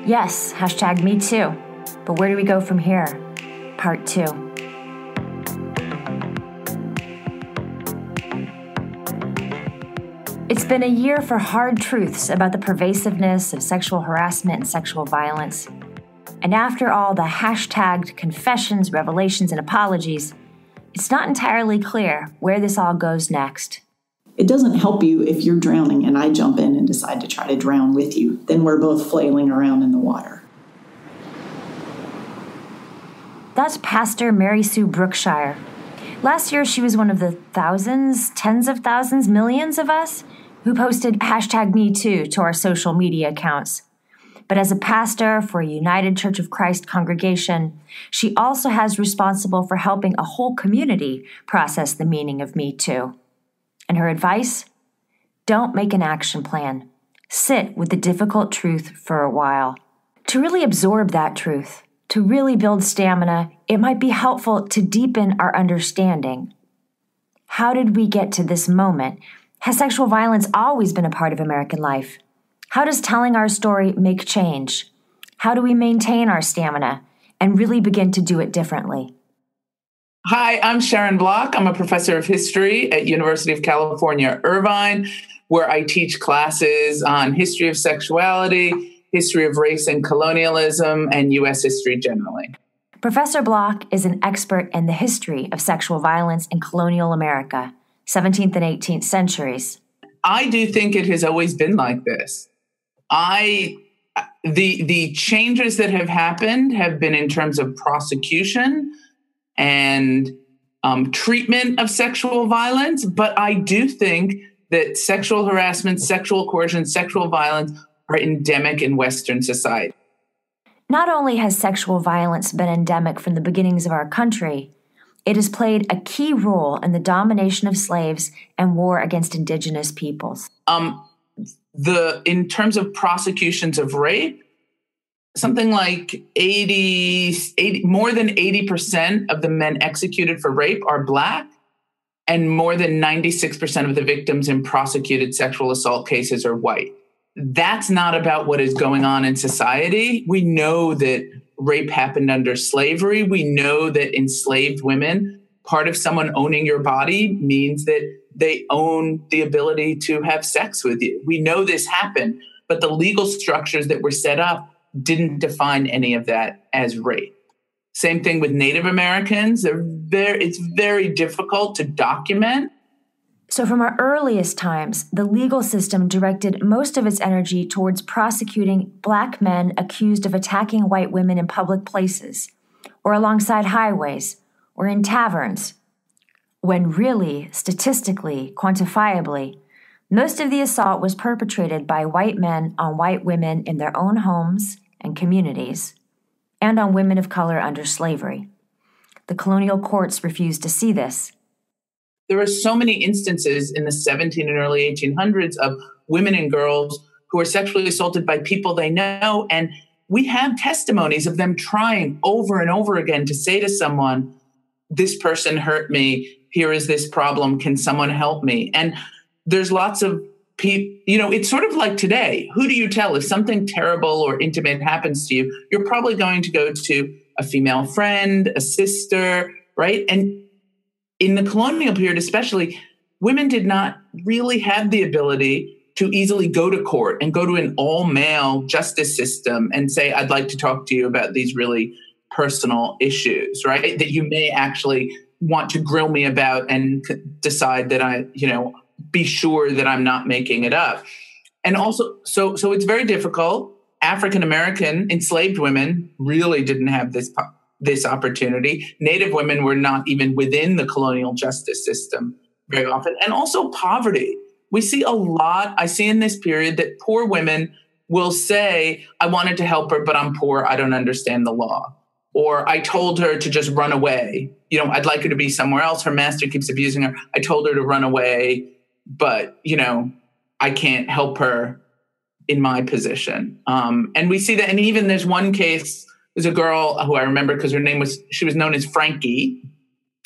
Yes, hashtag me too. But where do we go from here? Part 2. It's been a year for hard truths about the pervasiveness of sexual harassment and sexual violence. And after all the hashtagged confessions, revelations, and apologies, it's not entirely clear where this all goes next. It doesn't help you if you're drowning and I jump in and decide to try to drown with you. Then we're both flailing around in the water. That's Pastor Mary Sue Brookshire. Last year, she was one of the thousands, tens of thousands, millions of us who posted hashtag me too to our social media accounts. But as a pastor for a United Church of Christ congregation, she also has responsible for helping a whole community process the meaning of me too. And her advice? Don't make an action plan. Sit with the difficult truth for a while. To really absorb that truth, to really build stamina, it might be helpful to deepen our understanding. How did we get to this moment? Has sexual violence always been a part of American life? How does telling our story make change? How do we maintain our stamina and really begin to do it differently? Hi, I'm Sharon Block. I'm a professor of history at University of California, Irvine, where I teach classes on history of sexuality, history of race and colonialism, and U.S. history generally. Professor Block is an expert in the history of sexual violence in colonial America, 17th and 18th centuries. I do think it has always been like this. The changes that have happened have been in terms of prosecution and treatment of sexual violence, but I do think that sexual harassment, sexual coercion, sexual violence are endemic in Western society. Not only has sexual violence been endemic from the beginnings of our country, it has played a key role in the domination of slaves and war against indigenous peoples. In terms of prosecutions of rape, something like more than 80% of the men executed for rape are Black, and more than 96% of the victims in prosecuted sexual assault cases are white. That's not about what is going on in society. We know that rape happened under slavery. We know that enslaved women, part of someone owning your body means that they own the ability to have sex with you. We know this happened, but the legal structures that were set up didn't define any of that as rape. Same thing with Native Americans. It's very difficult to document. So from our earliest times, the legal system directed most of its energy towards prosecuting Black men accused of attacking white women in public places, or alongside highways, or in taverns, when really, statistically, quantifiably, most of the assault was perpetrated by white men on white women in their own homes and communities, and on women of color under slavery. The colonial courts refused to see this. There are so many instances in the 17 and early 1800s of women and girls who are sexually assaulted by people they know, and we have testimonies of them trying over and over again to say to someone, this person hurt me, here is this problem, can someone help me? And there's lots of people, it's sort of like today. Who do you tell? If something terrible or intimate happens to you, you're probably going to go to a female friend, a sister, right? And in the colonial period especially, women did not really have the ability to easily go to court and go to an all-male justice system and say, I'd like to talk to you about these really personal issues, right? That you may actually want to grill me about and decide that be sure that I'm not making it up. And also, so it's very difficult. African-American enslaved women really didn't have this opportunity. Native women were not even within the colonial justice system very often. And also poverty. We see a lot, I see in this period that poor women will say, I wanted to help her, but I'm poor. I don't understand the law. Or I told her to just run away. I'd like her to be somewhere else. Her master keeps abusing her. I told her to run away, but, I can't help her in my position. And we see that. And even there's one case, there's a girl who I remember because she was known as Frankie.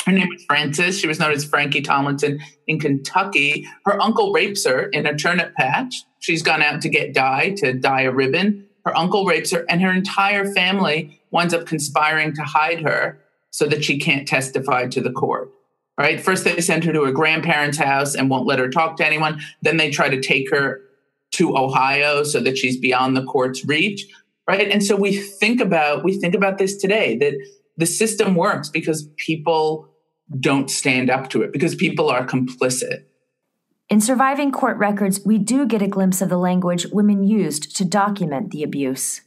Her name was Frances. She was known as Frankie Tomlinson in Kentucky. Her uncle rapes her in a turnip patch. She's gone out to get dye, to dye a ribbon. her uncle rapes her, and her entire family winds up conspiring to hide her so that she can't testify to the court. Right? First, they send her to her grandparents' house and won't let her talk to anyone. Then they try to take her to Ohio so that she's beyond the court's reach. Right? And so we think about this today, that the system works because people don't stand up to it, because people are complicit. In surviving court records, we do get a glimpse of the language women used to document the abuse.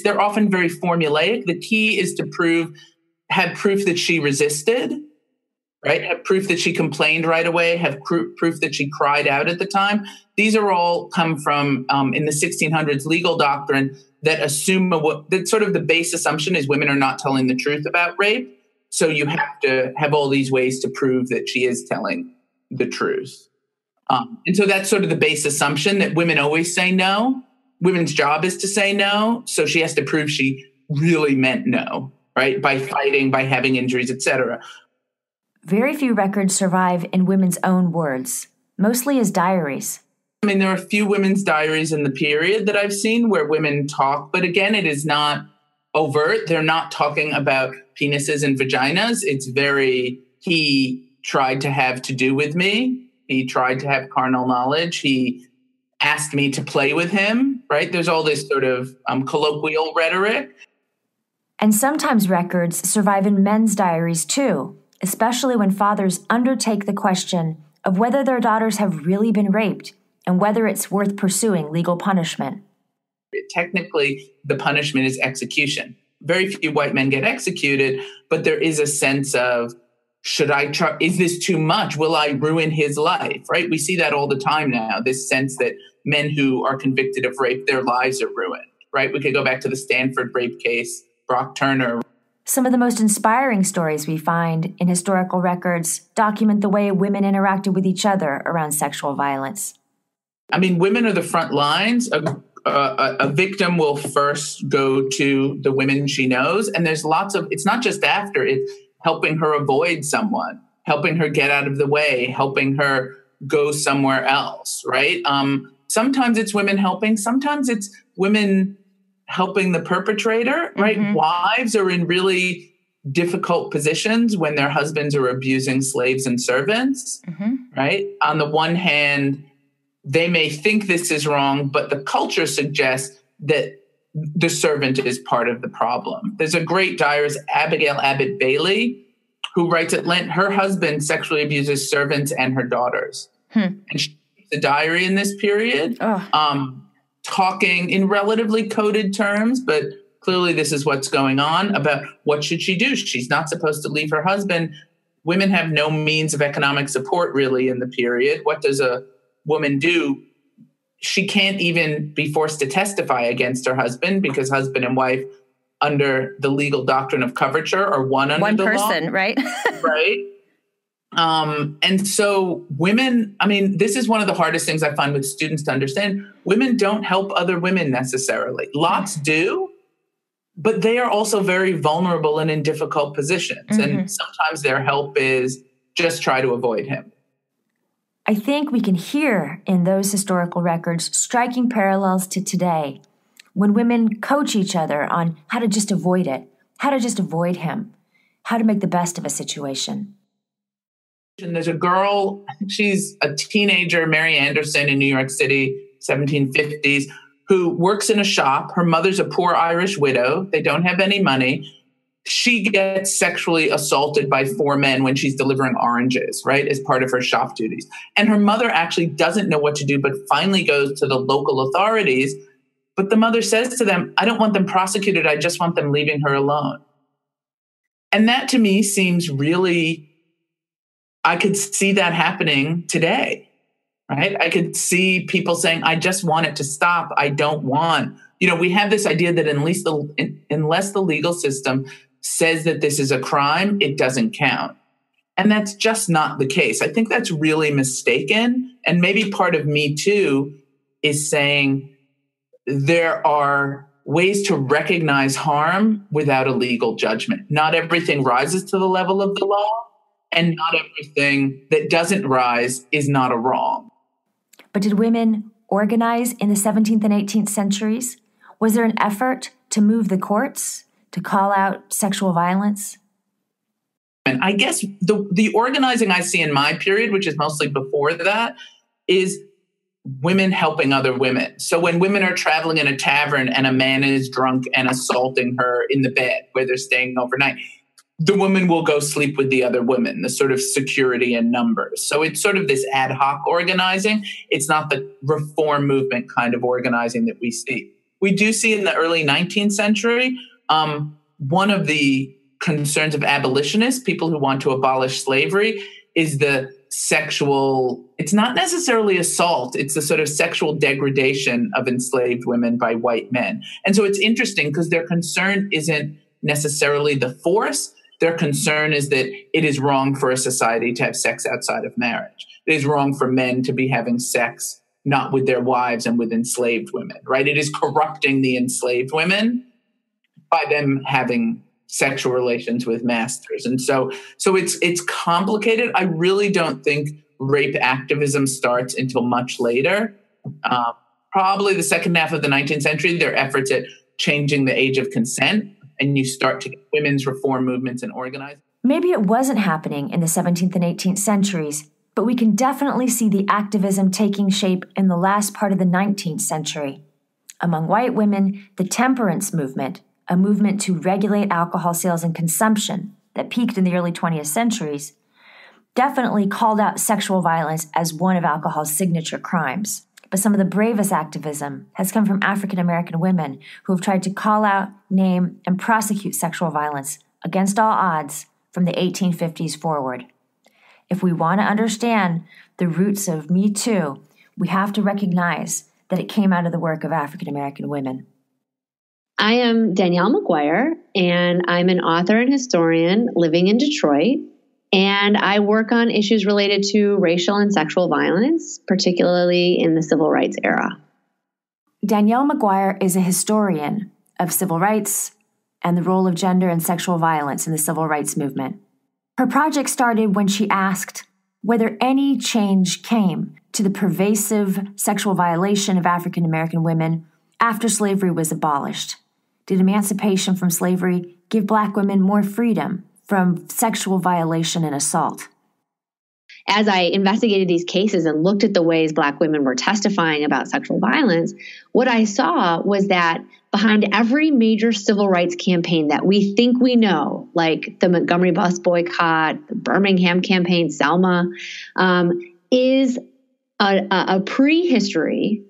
They're often very formulaic. The key is to have proof that she resisted, right? Have proof that she complained right away, have proof that she cried out at the time. These are all come from, in the 1600s, legal doctrine that assume that sort of the base assumption is women are not telling the truth about rape. So you have to have all these ways to prove that she is telling the truth. And so that's sort of the base assumption, that women always say no. Women's job is to say no. So she has to prove she really meant no, right? By fighting, by having injuries, etc. Very few records survive in women's own words, mostly as diaries. I mean, there are a few women's diaries in the period that I've seen where women talk, but again, it is not overt. They're not talking about penises and vaginas. It's very, he tried to have to do with me. He tried to have carnal knowledge. He asked me to play with him, right? There's all this sort of colloquial rhetoric. And sometimes records survive in men's diaries too, especially when fathers undertake the question of whether their daughters have really been raped and whether it's worth pursuing legal punishment. Technically, the punishment is execution. Very few white men get executed, but there is a sense of, is this too much? Will I ruin his life, right? We see that all the time now, this sense that men who are convicted of rape, their lives are ruined, right? We could go back to the Stanford rape case, Brock Turner. Some of the most inspiring stories we find in historical records document the way women interacted with each other around sexual violence. I mean, women are the front lines. A victim will first go to the women she knows. And there's it's not just after, it's helping her avoid someone, helping her get out of the way, helping her go somewhere else, right? Sometimes it's women helping. Sometimes it's women helping the perpetrator, right? Mm-hmm. Wives are in really difficult positions when their husbands are abusing slaves and servants, mm-hmm. right? On the one hand, they may think this is wrong, but the culture suggests that the servant is part of the problem. There's a great diarist, Abigail Abbott Bailey, who writes at length, her husband sexually abuses servants and her daughters. And she keeps a diary in this period, talking in relatively coded terms, but clearly this is what's going on about what should she do. She's not supposed to leave her husband. Women have no means of economic support really in the period. What does a woman do? She can't even be forced to testify against her husband because husband and wife under the legal doctrine of coverture are one person, law. Right? Right. And so women, I mean, this is one of the hardest things I find with students to understand. Women don't help other women necessarily. Lots do, but they are also very vulnerable and in difficult positions. Mm-hmm. And sometimes their help is just try to avoid him. I think we can hear in those historical records striking parallels to today, when women coach each other on how to just avoid it, how to just avoid him, how to make the best of a situation. And there's a girl, I think she's a teenager, Mary Anderson in New York City, 1750s, who works in a shop. Her mother's a poor Irish widow. They don't have any money. She gets sexually assaulted by 4 men when she's delivering oranges, right, as part of her shop duties. And her mother actually doesn't know what to do, but finally goes to the local authorities. But the mother says to them, I don't want them prosecuted. I just want them leaving her alone. And that to me seems really, I could see that happening today, right? I could see people saying, I just want it to stop. I don't want, we have this idea that unless the legal system says that this is a crime, it doesn't count. And that's just not the case. I think that's really mistaken. And maybe part of Me Too is saying there are ways to recognize harm without a legal judgment. Not everything rises to the level of the law, and not everything that doesn't rise is not a wrong. But did women organize in the 17th and 18th centuries? Was there an effort to move the courts to call out sexual violence? And I guess the organizing I see in my period, which is mostly before that, is women helping other women. So when women are traveling in a tavern and a man is drunk and assaulting her in the bed where they're staying overnight, the woman will go sleep with the other women, the sort of security in numbers. So it's sort of this ad hoc organizing. It's not the reform movement kind of organizing that we see. We do see in the early 19th century, one of the concerns of abolitionists, people who want to abolish slavery, is the sexual, it's not necessarily assault, it's the sort of sexual degradation of enslaved women by white men. And so it's interesting because their concern isn't necessarily the force. Their concern is that it is wrong for a society to have sex outside of marriage. It is wrong for men to be having sex not with their wives and with enslaved women, right? It is corrupting the enslaved women by them having sexual relations with masters. And so it's complicated. I really don't think rape activism starts until much later. Probably the second half of the 19th century, their efforts at changing the age of consent, and you start to get women's reform movements and organizing. Maybe it wasn't happening in the 17th and 18th centuries, but we can definitely see the activism taking shape in the last part of the 19th century. Among white women, the temperance movement, a movement to regulate alcohol sales and consumption that peaked in the early 20th centuries, definitely called out sexual violence as one of alcohol's signature crimes. But some of the bravest activism has come from African American women who have tried to call out, name, and prosecute sexual violence against all odds from the 1850s forward. If we want to understand the roots of Me Too, we have to recognize that it came out of the work of African American women. I am Danielle McGuire, and I'm an author and historian living in Detroit. And I work on issues related to racial and sexual violence, particularly in the civil rights era. Danielle McGuire is a historian of civil rights and the role of gender and sexual violence in the civil rights movement. Her project started when she asked whether any change came to the pervasive sexual violation of African American women after slavery was abolished. Did emancipation from slavery give Black women more freedom from sexual violation and assault? As I investigated these cases and looked at the ways Black women were testifying about sexual violence, what I saw was that behind every major civil rights campaign that we think we know, like the Montgomery bus boycott, the Birmingham campaign, Selma, is a prehistory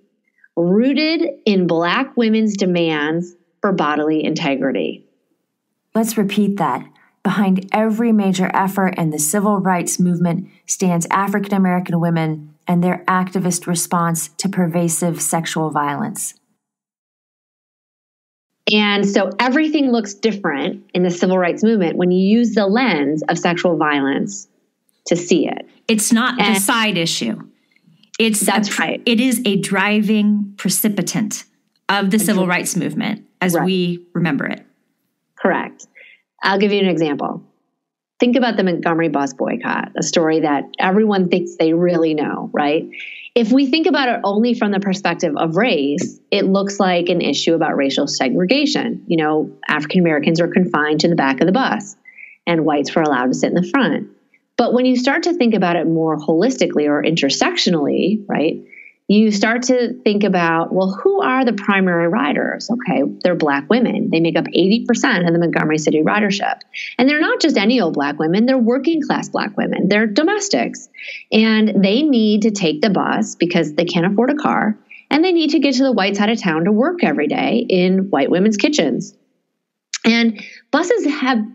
rooted in Black women's demands for bodily integrity. Let's repeat that. Behind every major effort in the civil rights movement stands African American women and their activist response to pervasive sexual violence. And so everything looks different in the civil rights movement when you use the lens of sexual violence to see it. It's not the side issue. That's right. It is a driving precipitant of the civil rights movement as we remember it. Correct. I'll give you an example. Think about the Montgomery bus boycott, a story that everyone thinks they really know, right? If we think about it only from the perspective of race, it looks like an issue about racial segregation. You know, African Americans were confined to the back of the bus and whites were allowed to sit in the front. But when you start to think about it more holistically or intersectionally, right, you start to think about, well, who are the primary riders? Okay, they're Black women. They make up 80% of the Montgomery City ridership. And they're not just any old Black women. They're working class Black women. They're domestics. And they need to take the bus because they can't afford a car. And they need to get to the white side of town to work every day in white women's kitchens. And buses have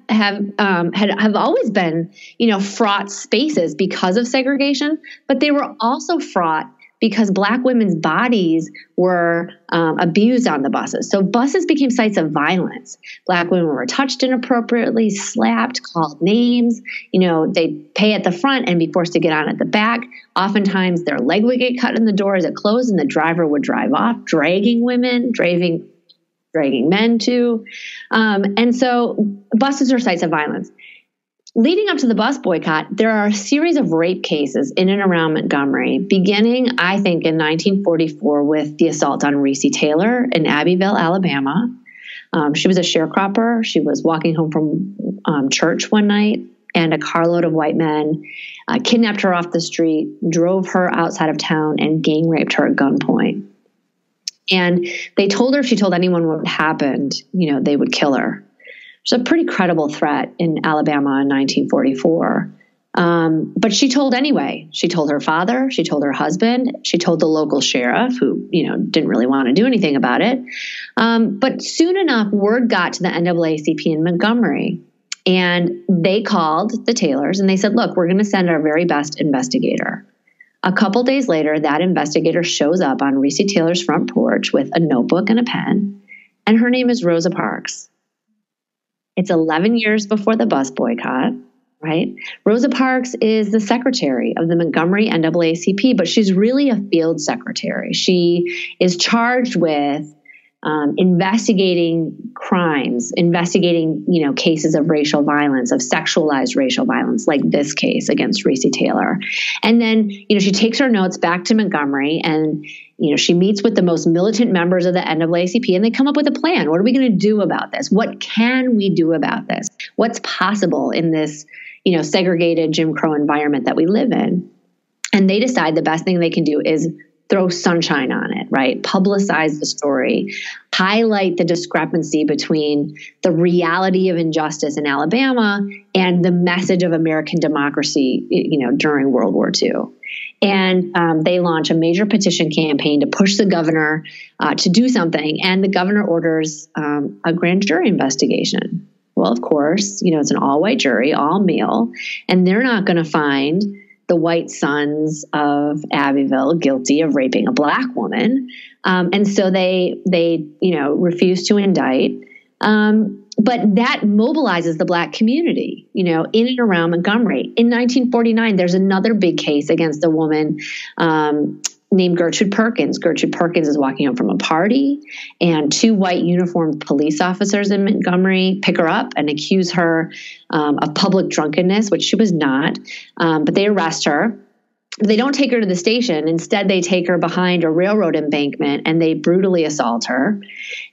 always been, fraught spaces because of segregation, but they were also fraught because Black women's bodies were abused on the buses. So buses became sites of violence. Black women were touched inappropriately, slapped, called names. They'd pay at the front and be forced to get on at the back. Oftentimes their leg would get cut in the door as it closed and the driver would drive off, dragging women, dragging men too. And so buses are sites of violence. leading up to the bus boycott, there are a series of rape cases in and around Montgomery, beginning, I think, in 1944 with the assault on Reese Taylor in Abbeville, Alabama. She was a sharecropper. She was walking home from church one night, and a carload of white men kidnapped her off the street, drove her outside of town, and gang raped her at gunpoint. And they told her if she told anyone what happened, they would kill her. It's a pretty credible threat in Alabama in 1944. But she told anyway. She told her father, she told her husband, she told the local sheriff who, didn't really want to do anything about it. But soon enough, word got to the NAACP in Montgomery, and they called the Taylors and they said, look, we're going to send our very best investigator. A couple days later, that investigator shows up on Reese Taylor's front porch with a notebook and a pen, and her name is Rosa Parks. It's 11 years before the bus boycott, right? Rosa Parks is the secretary of the Montgomery NAACP, but she's really a field secretary. She is charged with investigating crimes, investigating, cases of racial violence, of sexualized racial violence, like this case against Reese Taylor. And then, she takes her notes back to Montgomery and, she meets with the most militant members of the NAACP, and they come up with a plan. What are we going to do about this? What can we do about this? What's possible in this, segregated Jim Crow environment that we live in? And they decide the best thing they can do is throw sunshine on it, right? Publicize the story, highlight the discrepancy between the reality of injustice in Alabama and the message of American democracy, during World War II. And they launch a major petition campaign to push the governor to do something. And the governor orders a grand jury investigation. Well, of course, it's an all-white jury, all male, and they're not going to find the white sons of Abbeville guilty of raping a black woman. And so they refuse to indict. But that mobilizes the black community, in and around Montgomery. In 1949, there's another big case against a woman named Gertrude Perkins. Gertrude Perkins is walking home from a party, and two white uniformed police officers in Montgomery pick her up and accuse her of public drunkenness, which she was not. But they arrest her. They don't take her to the station. Instead, they take her behind a railroad embankment and they brutally assault her.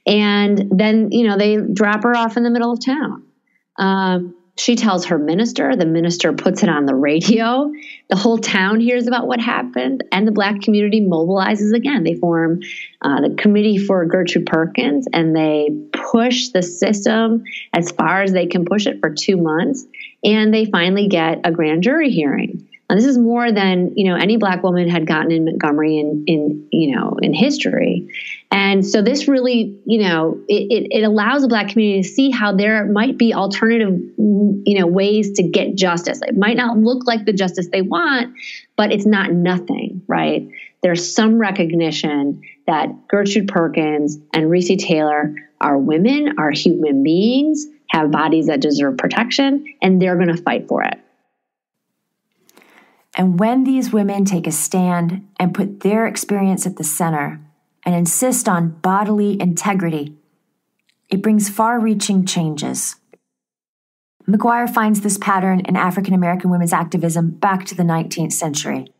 And then, they drop her off in the middle of town. She tells her minister. The minister puts it on the radio. The whole town hears about what happened, and the black community mobilizes again. They form the Committee for Gertrude Perkins, and they push the system as far as they can push it for 2 months, and they finally get a grand jury hearing. And this is more than any black woman had gotten in Montgomery in history. And so this really, it allows the black community to see how there might be alternative, ways to get justice. It might not look like the justice they want, but it's not nothing, right? There's some recognition that Gertrude Perkins and Reese Taylor are women, are human beings, have bodies that deserve protection, and they're going to fight for it. And when these women take a stand and put their experience at the center and insist on bodily integrity, it brings far-reaching changes. McGuire finds this pattern in African American women's activism back to the 19th century.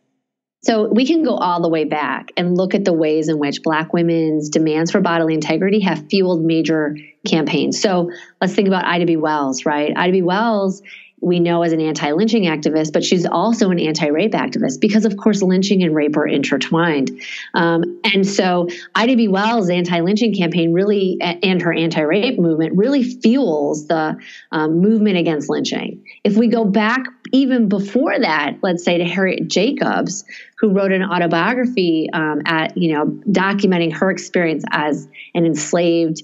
So we can go all the way back and look at the ways in which Black women's demands for bodily integrity have fueled major campaigns. So let's think about Ida B. Wells, right? Ida B. Wells, we know as an anti-lynching activist, but she's also an anti-rape activist because, of course, lynching and rape are intertwined. And so Ida B. Wells' anti-lynching campaign really, and her anti-rape movement really fuels the movement against lynching. If we go back even before that, let's say to Harriet Jacobs, who wrote an autobiography documenting her experience as an enslaved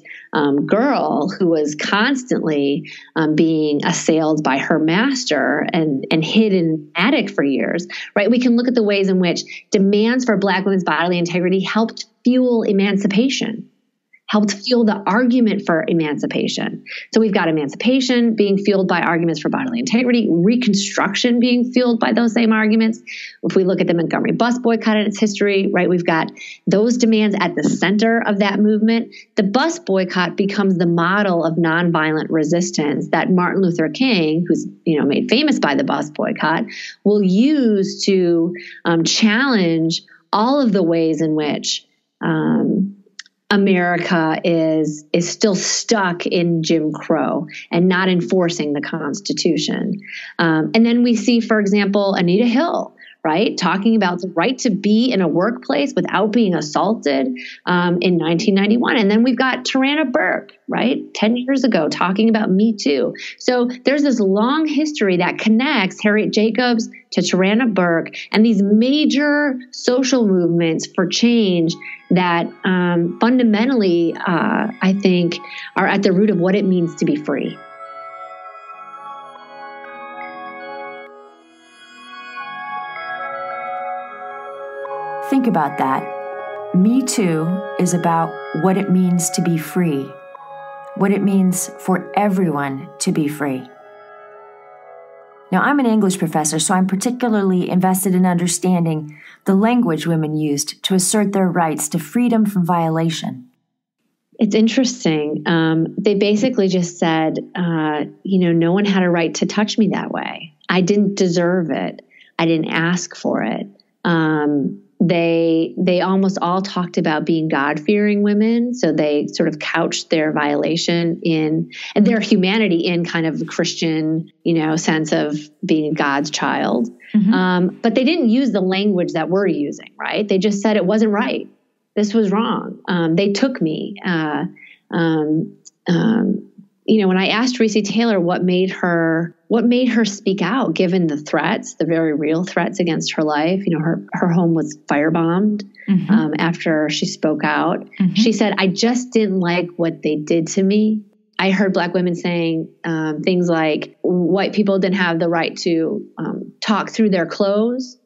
girl who was constantly being assailed by her master and hid in an attic for years, right? We can look at the ways in which demands for Black women's bodily integrity helped fuel emancipation. helped fuel the argument for emancipation. So we've got emancipation being fueled by arguments for bodily integrity, Reconstruction being fueled by those same arguments. If we look at the Montgomery bus boycott and its history, right, we've got those demands at the center of that movement. The bus boycott becomes the model of nonviolent resistance that Martin Luther King, who's made famous by the bus boycott, will use to challenge all of the ways in which America is still stuck in Jim Crow and not enforcing the Constitution. And then we see, for example, Anita Hill, right, talking about the right to be in a workplace without being assaulted in 1991. And then we've got Tarana Burke, right, 10 years ago, talking about Me Too. So there's this long history that connects Harriet Jacobs to Tarana Burke and these major social movements for change that fundamentally, I think, are at the root of what it means to be free. Think about that. Me Too is about what it means to be free, what it means for everyone to be free. Now, I'm an English professor, so I'm particularly invested in understanding the language women used to assert their rights to freedom from violation. It's interesting. They basically just said, no one had a right to touch me that way. I didn't deserve it. I didn't ask for it. They almost all talked about being God-fearing women. So they sort of couched their violation and their humanity in kind of a Christian, sense of being God's child. Mm-hmm. But they didn't use the language that we're using, right? They just said it wasn't right. This was wrong. They took me. When I asked Recy Taylor what made her speak out, given the threats, the very real threats against her life, her home was firebombed after she spoke out. Mm-hmm. She said, "I just didn't like what they did to me." I heard Black women saying things like white people didn't have the right to talk through their clothes,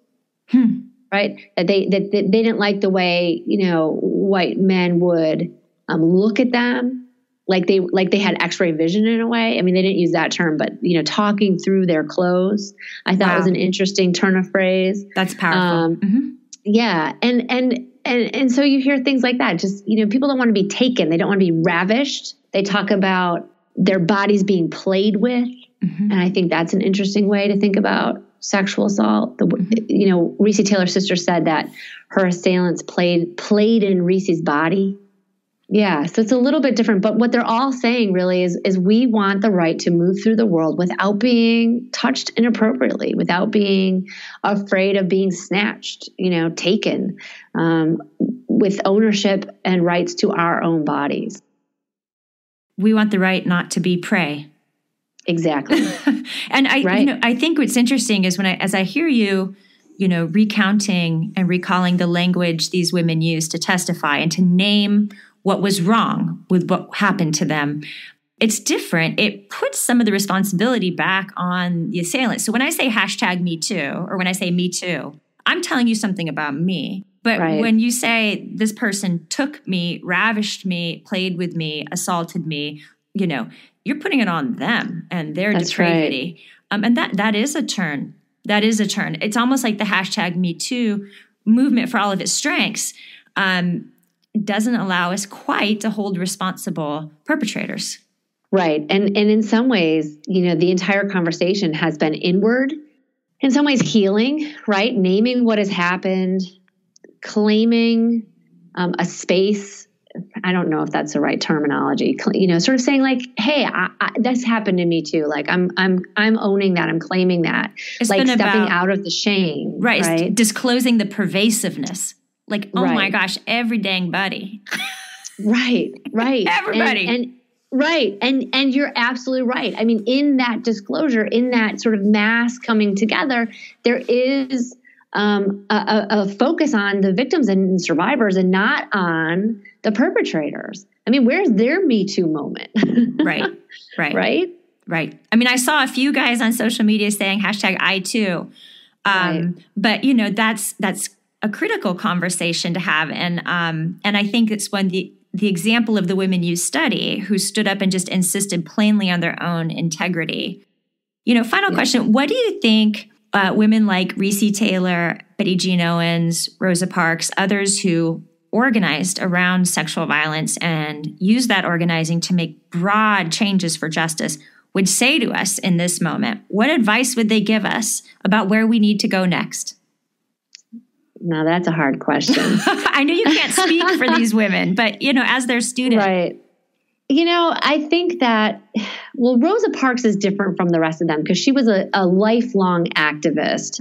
right? That they didn't like the way white men would look at them. Like they had X-ray vision in a way. I mean, they didn't use that term, but talking through their clothes, I thought was an interesting turn of phrase. That's powerful. Yeah, and so you hear things like that. Just people don't want to be taken. They don't want to be ravished. They talk about their bodies being played with, and I think that's an interesting way to think about sexual assault. Recy Taylor's sister said that her assailants played in Recy's body. Yeah, so it's a little bit different, but what they're all saying really is we want the right to move through the world without being touched inappropriately, without being afraid of being snatched, taken, with ownership and rights to our own bodies. We want the right not to be prey. Exactly. And I think what's interesting is as I hear you, recounting and recalling the language these women use to testify and to name what was wrong with what happened to them, it's different. It puts some of the responsibility back on the assailant. So when I say #MeToo, or when I say Me Too, I'm telling you something about me. But when you say this person took me, ravished me, played with me, assaulted me, you're putting it on them and their depravity. Right. And that is a turn. That is a turn. It's almost like the #MeToo movement, for all of its strengths, doesn't allow us quite to hold responsible perpetrators. Right. And in some ways, the entire conversation has been inward, in some ways healing, right? Naming what has happened, claiming a space. I don't know if that's the right terminology, sort of saying like, hey, this happened to me too. Like I'm owning that. I'm claiming that. It's like stepping out of the shame. Right. It's disclosing the pervasiveness. Like, oh my gosh, every dang buddy. Right. Everybody. And you're absolutely right. I mean, in that disclosure, in that sort of mass coming together, there is a focus on the victims and survivors and not on the perpetrators. I mean, where's their Me Too moment? Right. Right. I mean, I saw a few guys on social media saying #I too. But that's a critical conversation to have. And I think it's when the the example of the women you study who stood up and just insisted plainly on their own integrity. Final question. What do you think women like Recy Taylor, Betty Jean Owens, Rosa Parks, others who organized around sexual violence and used that organizing to make broad changes for justice would say to us in this moment? What advice would they give us about where we need to go next? Now, that's a hard question. I know you can't speak for these women, but, as their student. Right. I think that, Rosa Parks is different from the rest of them because she was a lifelong activist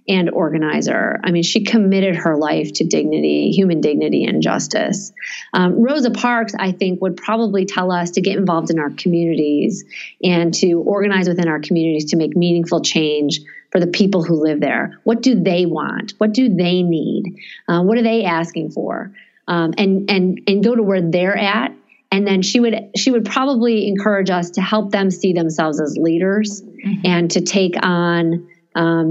and organizer. I mean, she committed her life to dignity, human dignity, and justice. Rosa Parks, I think, would probably tell us to get involved in our communities and to organize within our communities to make meaningful change for the people who live there. What do they want? What do they need? What are they asking for? And go to where they're at. And then she would probably encourage us to help them see themselves as leaders and to take on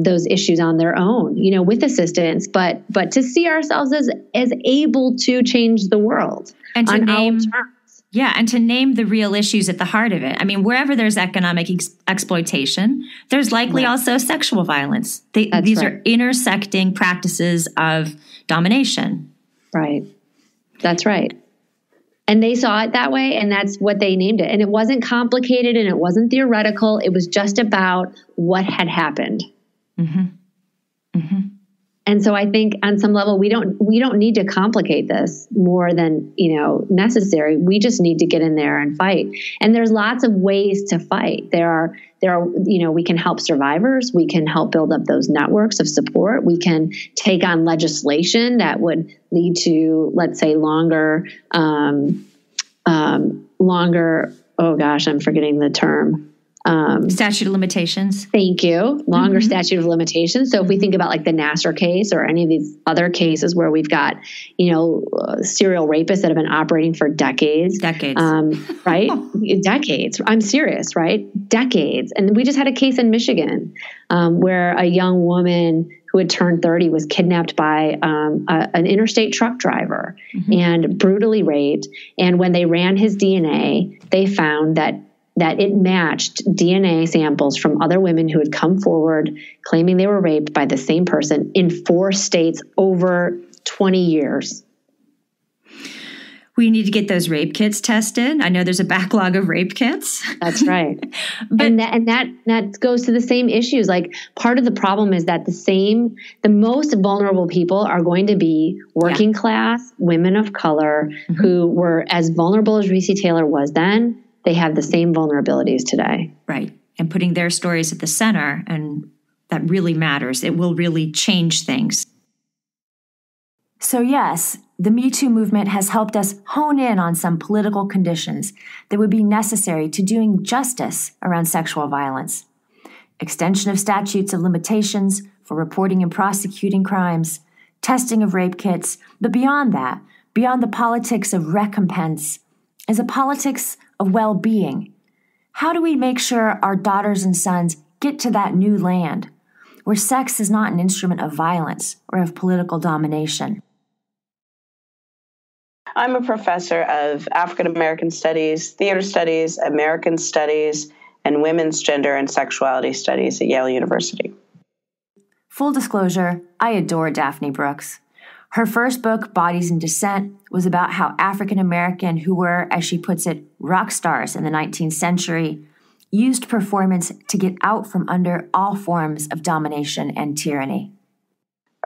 those issues on their own, with assistance, but to see ourselves as able to change the world and to on name, our terms. Yeah, and to name the real issues at the heart of it. I mean, wherever there's economic exploitation, there's likely also sexual violence. These are intersecting practices of domination. Right. That's right. And they saw it that way, and that's what they named it. And it wasn't complicated, and it wasn't theoretical. It was just about what had happened. And so I think on some level, we don't need to complicate this more than, necessary. We just need to get in there and fight. And there's lots of ways to fight. There are, we can help survivors. We can help build up those networks of support. We can take on legislation that would lead to, let's say, longer, oh gosh, I'm forgetting the term. Statute of limitations. Thank you. Longer statute of limitations. So if we think about like the Nassar case or any of these other cases where we've got, serial rapists that have been operating for decades. Right? Decades. I'm serious, right? Decades. And we just had a case in Michigan where a young woman who had turned 30 was kidnapped by an interstate truck driver and brutally raped. And when they ran his DNA, they found that it matched DNA samples from other women who had come forward claiming they were raped by the same person in 4 states over 20 years. We need to get those rape kits tested. I know there's a backlog of rape kits. That's right. and that goes to the same issues. Like, part of the problem is that the most vulnerable people are going to be working class women of color who were as vulnerable as Recy Taylor was then. They have the same vulnerabilities today. Right. And putting their stories at the center, and that really matters. It will really change things. So yes, the Me Too movement has helped us hone in on some political conditions that would be necessary to doing justice around sexual violence. Extension of statutes of limitations for reporting and prosecuting crimes, testing of rape kits, but beyond that, beyond the politics of recompense, is a politics of well-being. How do we make sure our daughters and sons get to that new land where sex is not an instrument of violence or of political domination? I'm a professor of African American Studies, Theater Studies, American Studies, and Women's Gender and Sexuality Studies at Yale University. Full disclosure, I adore Daphne Brooks. Her first book, Bodies in Dissent, was about how African American, who were, as she puts it, rock stars in the 19th century, used performance to get out from under all forms of domination and tyranny.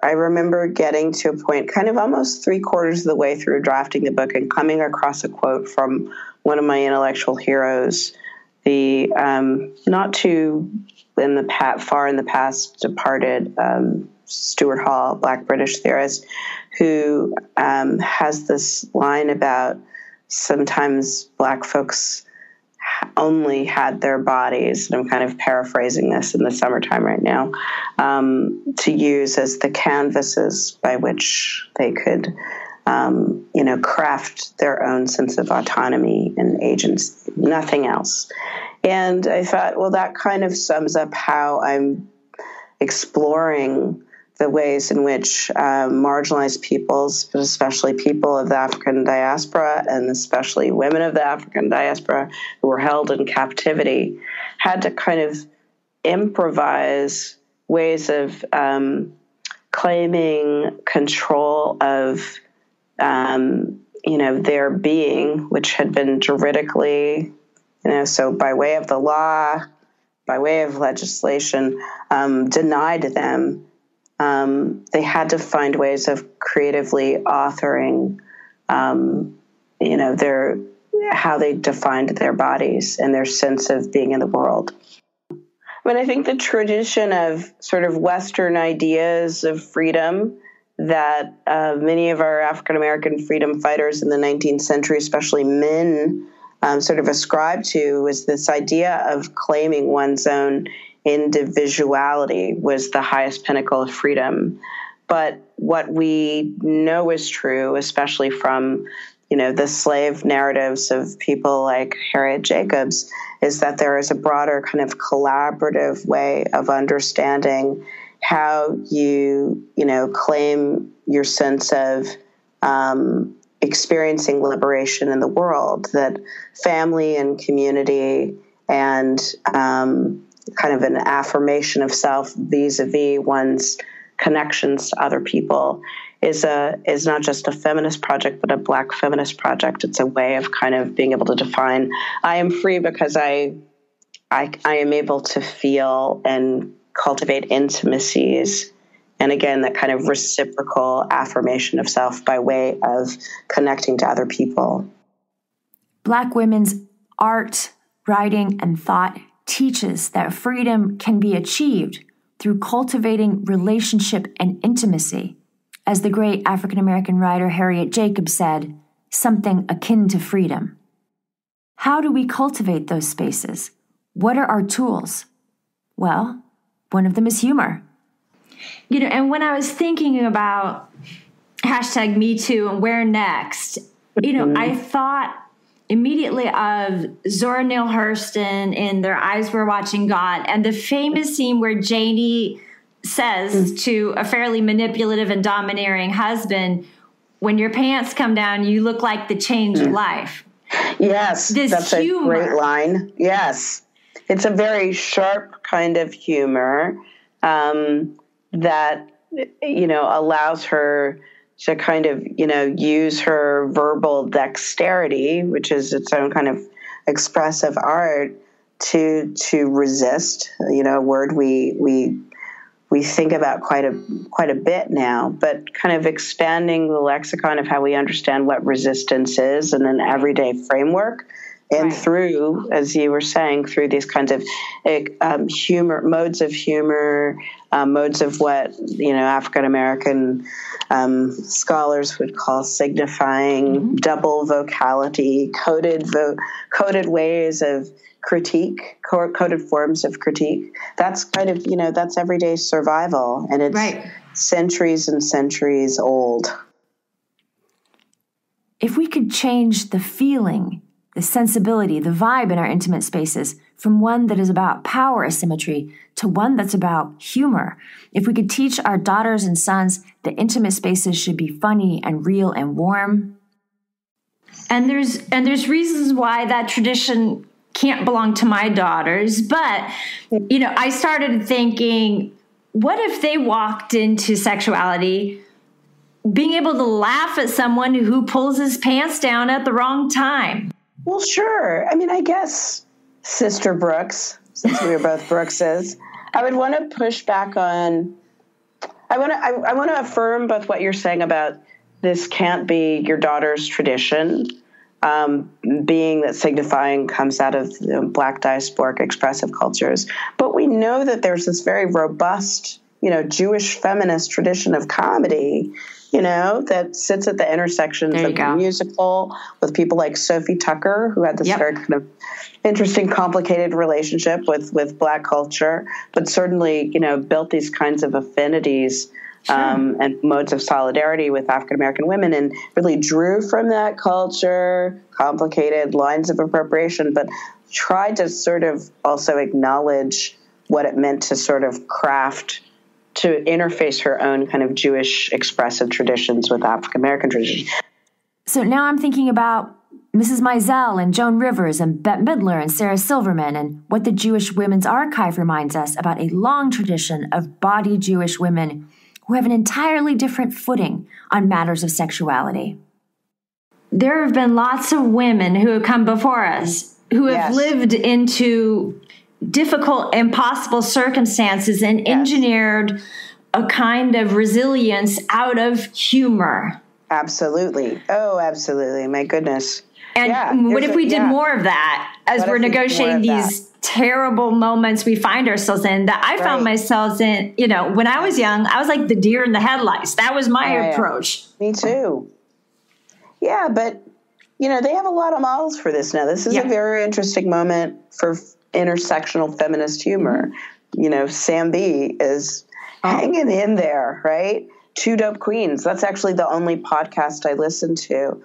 I remember getting to a point kind of almost 3/4 of the way through drafting the book and coming across a quote from one of my intellectual heroes, the not too far in the past departed Stuart Hall, Black British theorist, who has this line about sometimes Black folks only had their bodies, and I'm kind of paraphrasing this in the summertime right now, to use as the canvases by which they could, craft their own sense of autonomy and agency, nothing else. And I thought, well, that kind of sums up how I'm exploring the ways in which marginalized peoples, but especially people of the African diaspora and especially women of the African diaspora who were held in captivity, had to kind of improvise ways of claiming control of, their being, which had been juridically, so by way of the law, by way of legislation, denied them. They had to find ways of creatively authoring, how they defined their bodies and their sense of being in the world. I mean, I think the tradition of sort of Western ideas of freedom that many of our African-American freedom fighters in the 19th century, especially men, sort of ascribed to was this idea of claiming one's own individuality was the highest pinnacle of freedom. But what we know is true, especially from the slave narratives of people like Harriet Jacobs, is that there is a broader kind of collaborative way of understanding how you, claim your sense of experiencing liberation in the world, that family and community and kind of an affirmation of self vis-a-vis one's connections to other people is not just a feminist project, but a Black feminist project. It's a way of kind of being able to define, I am free because I am able to feel and cultivate intimacies. And again, that kind of reciprocal affirmation of self by way of connecting to other people. Black women's art, writing, and thought teaches that freedom can be achieved through cultivating relationship and intimacy. As the great African-American writer Harriet Jacobs said, something akin to freedom. How do we cultivate those spaces? What are our tools? Well, one of them is humor. And when I was thinking about #MeToo and where next, I thought immediately of Zora Neale Hurston in Their Eyes Were Watching God, and the famous scene where Janie says to a fairly manipulative and domineering husband, when your pants come down, you look like the change of life. Yes, that's humor. A great line. Yes. It's a very sharp kind of humor that, allows her to kind of, use her verbal dexterity, which is its own kind of expressive art, to resist, a word we think about quite a bit now, but kind of expanding the lexicon of how we understand what resistance is in an everyday framework. And through, as you were saying, through these kinds of humor, modes of what, African-American scholars would call signifying, double vocality, coded ways of critique, coded forms of critique. That's kind of, that's everyday survival, and it's centuries and centuries old. If we could change the feeling, the sensibility, the vibe in our intimate spaces from one that is about power asymmetry to one that's about humor, if we could teach our daughters and sons that intimate spaces should be funny and real and warm. And there's reasons why that tradition can't belong to my daughters, but I started thinking, what if they walked into sexuality being able to laugh at someone who pulls his pants down at the wrong time? Well, sure. I mean, I guess, Sister Brooks, since we are both Brookses, I would want to push back on, I want to affirm both what you're saying about this can't be your daughter's tradition, being that signifying comes out of Black diasporic expressive cultures. But we know that there's this very robust, Jewish feminist tradition of comedy, that sits at the intersections of the musical with people like Sophie Tucker, who had this very kind of interesting, complicated relationship with Black culture, but certainly, built these kinds of affinities and modes of solidarity with African-American women, and really drew from that culture, complicated lines of appropriation, but tried to sort of also acknowledge what it meant to sort of craft to interface her own kind of Jewish expressive traditions with African American traditions. So now I'm thinking about Mrs. Mizell and Joan Rivers and Bette Midler and Sarah Silverman, and what the Jewish Women's Archive reminds us about a long tradition of bawdy Jewish women who have an entirely different footing on matters of sexuality. There have been lots of women who have come before us who have lived into difficult, impossible circumstances and engineered a kind of resilience out of humor. Absolutely. Oh, absolutely. My goodness. And what if we did more of that as we're negotiating these terrible moments we find ourselves in, that I found myself in, when I was young, I was like the deer in the headlights. That was my approach. Me too. Yeah, but, they have a lot of models for this now. This is a very interesting moment for intersectional feminist humor. Sam B is hanging in there, right? Two Dope Queens. That's actually the only podcast I listen to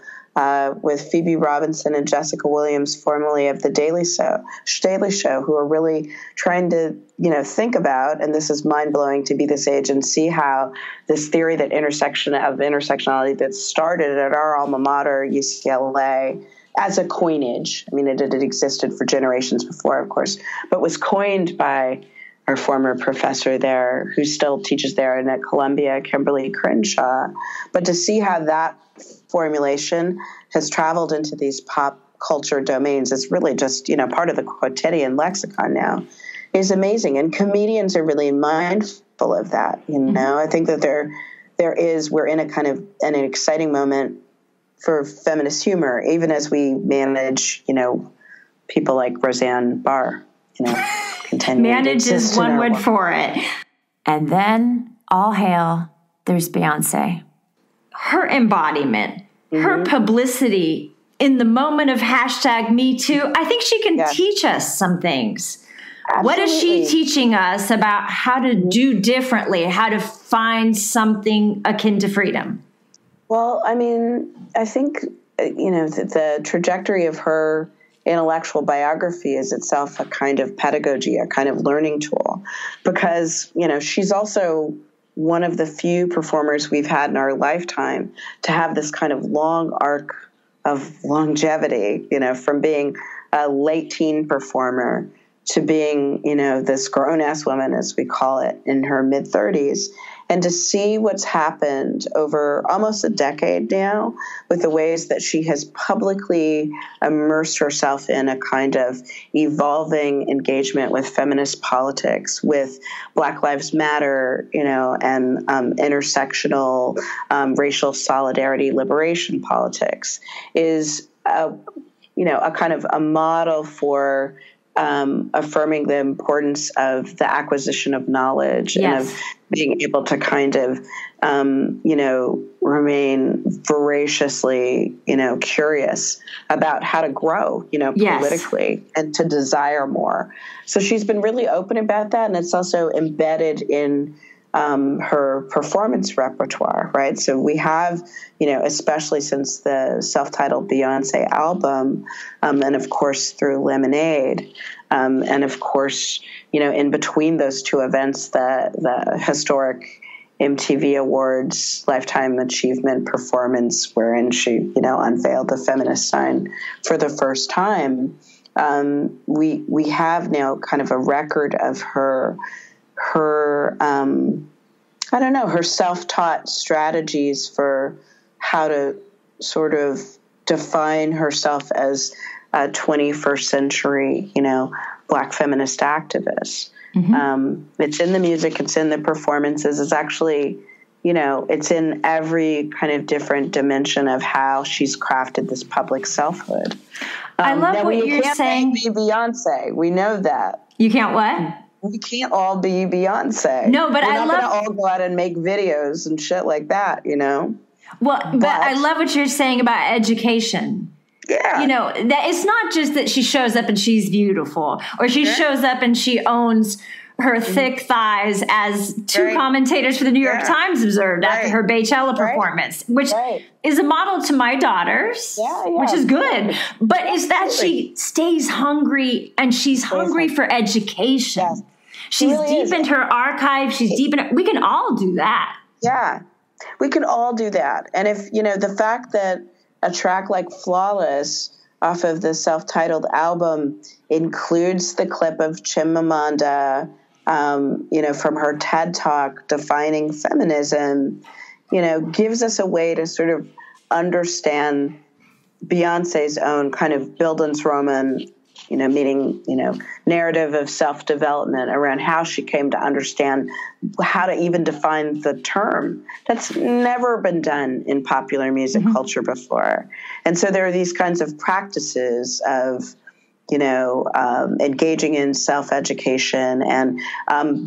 with Phoebe Robinson and Jessica Williams, formerly of The Daily Show, who are really trying to, think about, and this is mind-blowing to be this age, and see how this theory that intersectionality that started at our alma mater, UCLA, as a coinage. I mean, it had existed for generations before, of course, but was coined by our former professor there, who still teaches there and at Columbia, Kimberly Crenshaw. But to see how that formulation has traveled into these pop culture domains is really just, part of the quotidian lexicon now, is amazing. And comedians are really mindful of that. I think that we're in a kind of an exciting moment for feminist humor, even as we manage, people like Roseanne Barr, manage is one word for it. And then, all hail, there's Beyonce. Her embodiment, her publicity in the moment of #MeToo, I think she can teach us some things. Absolutely. What is she teaching us about how to do differently, how to find something akin to freedom? Well, I mean, I think, the trajectory of her intellectual biography is itself a kind of pedagogy, a kind of learning tool, because, she's also one of the few performers we've had in our lifetime to have this kind of long arc of longevity, from being a late teen performer to being, this grown-ass woman, as we call it, in her mid-30s. And to see what's happened over almost a decade now with the ways that she has publicly immersed herself in a kind of evolving engagement with feminist politics, with Black Lives Matter, and intersectional racial solidarity liberation politics, is a kind of a model for affirming the importance of the acquisition of knowledge and of being able to kind of, remain voraciously, curious about how to grow, politically and to desire more. So she's been really open about that. And it's also embedded in her performance repertoire, right? So we have, especially since the self-titled Beyonce album, and of course through Lemonade, and of course, in between those two events, the historic MTV Awards Lifetime Achievement performance, wherein she, unveiled the feminist sign for the first time, we have now kind of a record of her her self-taught strategies for how to sort of define herself as a 21st century, Black feminist activist. It's in the music, it's in the performances, it's actually, it's in every kind of different dimension of how she's crafted this public selfhood. I love what you're saying. You can't be Beyonce. We know that. You can't what? We can't all be Beyonce. No, but We're not going to all go out and make videos and shit like that, Well, but I love what you're saying about education. Yeah. That it's not just that she shows up and she's beautiful, or she shows up and she owns her thick thighs, as two commentators for the New York Times observed after her Beychella performance, which is a model to my daughters, which is good. But is that she stays hungry, and she's hungry for education. She's deep into her archive. She's deep in. We can all do that. Yeah, we can all do that. And if, the fact that a track like Flawless off of the self-titled album includes the clip of Chimamanda, from her TED Talk defining feminism, gives us a way to sort of understand Beyonce's own kind of Bildungsroman, meaning, narrative of self-development around how she came to understand how to even define the term. That's never been done in popular music culture before. And so there are these kinds of practices of, engaging in self-education and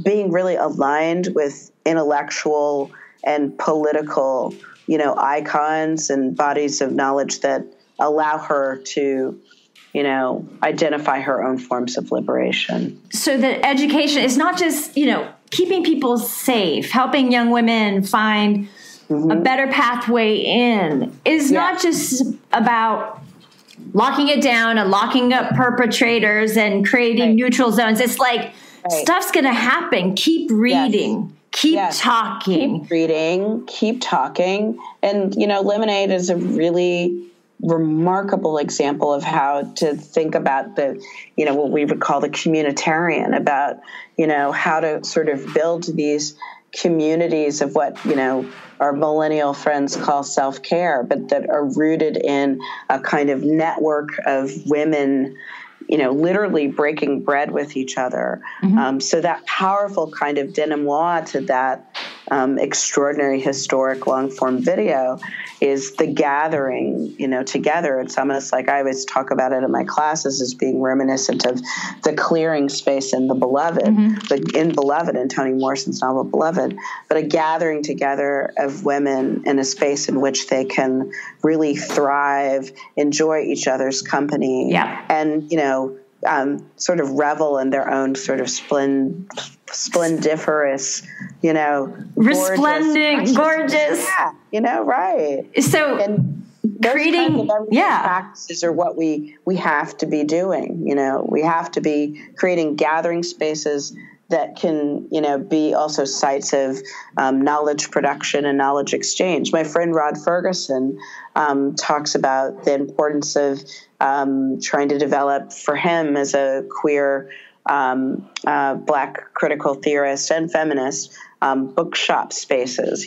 being really aligned with intellectual and political, icons and bodies of knowledge that allow her to, identify her own forms of liberation. So that education is not just, keeping people safe, helping young women find a better pathway in, is not just about locking it down and locking up perpetrators and creating neutral zones. It's like stuff's going to happen. Keep reading. Keep talking. Keep reading. Keep talking. And, Lemonade is a really remarkable example of how to think about the, what we would call the communitarian, about, how to sort of build these communities of what, our millennial friends call self-care, but that are rooted in a kind of network of women, literally breaking bread with each other. So that powerful kind of denouement to that extraordinary historic long-form video is the gathering, together. It's almost like I always talk about it in my classes as being reminiscent of the clearing space in The Beloved, in Beloved, in Toni Morrison's novel Beloved, but a gathering together of women in a space in which they can really thrive, enjoy each other's company, and, sort of revel in their own sort of splendiferous, resplendent, gorgeous. Yeah, right. So, and creating, practices are what we have to be doing. We have to be creating gathering spaces that can, be also sites of knowledge production and knowledge exchange. My friend Rod Ferguson talks about the importance of trying to develop for him as a queer Black critical theorist and feminist bookshop spaces,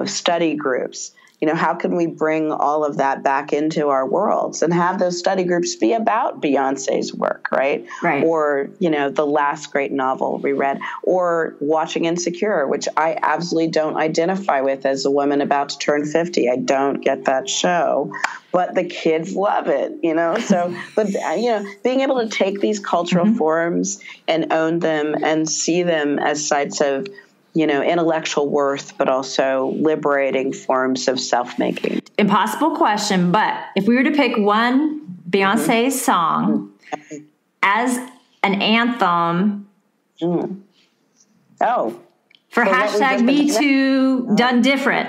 study groups. How can we bring all of that back into our worlds and have those study groups be about Beyonce's work, right? Or, the last great novel we read, or watching Insecure, which I absolutely don't identify with as a woman about to turn 50. I don't get that show, but the kids love it, So, but, being able to take these cultural forms and own them and see them as sites of, intellectual worth, but also liberating forms of self-making. Impossible question, but if we were to pick one Beyonce song as an anthem for hashtag Me Too done different,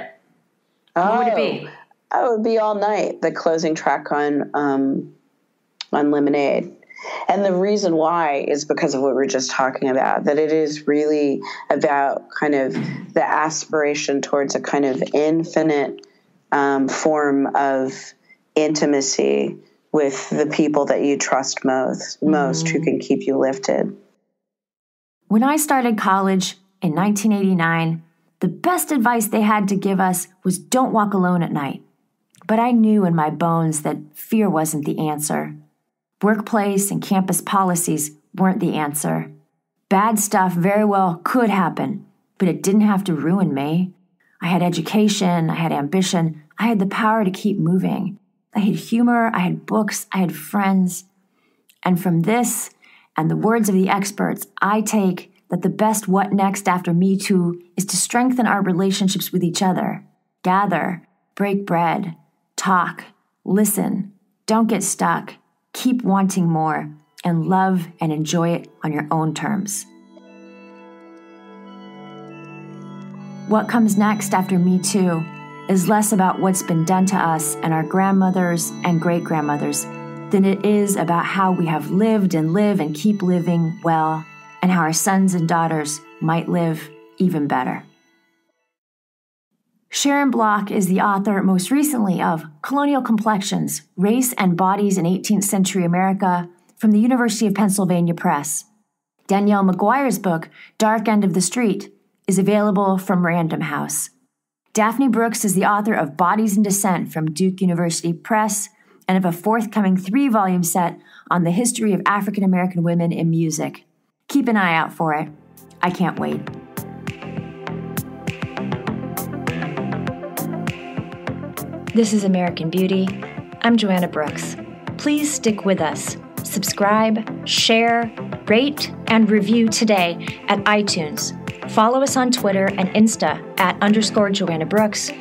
what would it be? It would be All Night, the closing track on Lemonade. And the reason why is because of what we were just talking about, that it is really about kind of the aspiration towards a kind of infinite form of intimacy with the people that you trust most who can keep you lifted. When I started college in 1989, the best advice they had to give us was don't walk alone at night. But I knew in my bones that fear wasn't the answer. Workplace and campus policies weren't the answer. Bad stuff very well could happen, but it didn't have to ruin me. I had education, I had ambition, I had the power to keep moving. I had humor, I had books, I had friends. And from this and the words of the experts, I take that the best what next after Me Too is to strengthen our relationships with each other. Gather, break bread, talk, listen, don't get stuck. Keep wanting more, and love and enjoy it on your own terms. What comes next after Me Too is less about what's been done to us and our grandmothers and great-grandmothers than it is about how we have lived and live and keep living well and how our sons and daughters might live even better. Sharon Block is the author most recently of Colonial Complexions, Race and Bodies in 18th Century America from the University of Pennsylvania Press. Danielle McGuire's book, Dark End of the Street, is available from Random House. Daphne Brooks is the author of Bodies in Dissent from Duke University Press and of a forthcoming 3-volume set on the history of African American women in music. Keep an eye out for it. I can't wait. This is American Beauty. I'm Joanna Brooks. Please stick with us. Subscribe, share, rate, and review today at iTunes. Follow us on Twitter and Insta @_Joanna Brooks.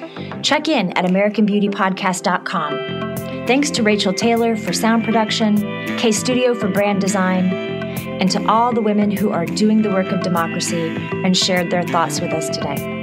Check in at AmericanBeautyPodcast.com. Thanks to Rachel Taylor for sound production, K Studio for brand design, and to all the women who are doing the work of democracy and shared their thoughts with us today.